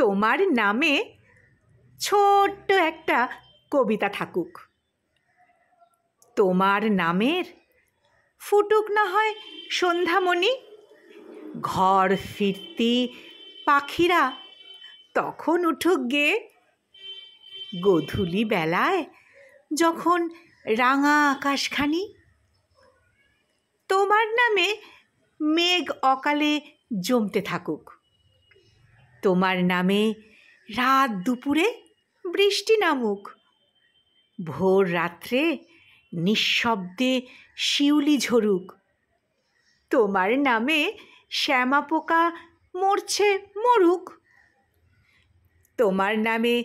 তোমার নামে ছোট্ট একটা কবিতা থাকুক। তোমার নামের ফুটুক না হয় সন্ধ্যামণি, ঘর ফিরতি পাখিরা তখন উঠুক গে। গোধূলি বেলায় যখন রাঙা আকাশখানি, তোমার নামে মেঘ অকালে জমতে থাকুক। তোমার নামে রাত দুপুরে বৃষ্টি নামুক, ভোর রাত্রে নিঃশব্দে শিউলি ঝরুক। তোমার নামে শ্যামা পোকা মরছে মরুক। তোমার নামে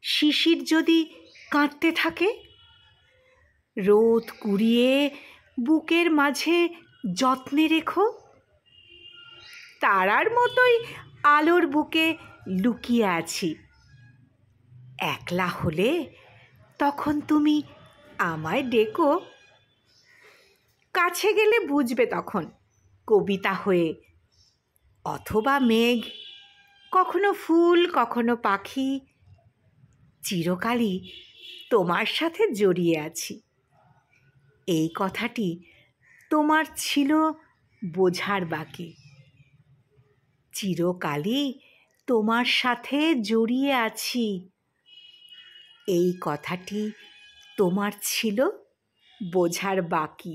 শিশির যদি কাঁদতে থাকে, রোদ কুড়িয়ে বুকের মাঝে যত্নে রেখো। তারার মতোই আলোর বুকে লুকিয়ে আছি, একলা হলে তখন তুমি আমায় ডেকো। কাছে গেলে বুঝবে তখন কবিতা হয়ে, অথবা মেঘ, কখনো ফুল কখনো পাখি। চিরকালই তোমার সাথে জড়িয়ে আছি, এই কথাটি তোমার ছিল বোঝার বাকি। চিরকালই তোমার সাথে জড়িয়ে আছি, এই কথাটি তোমার ছিল বোঝার বাকি।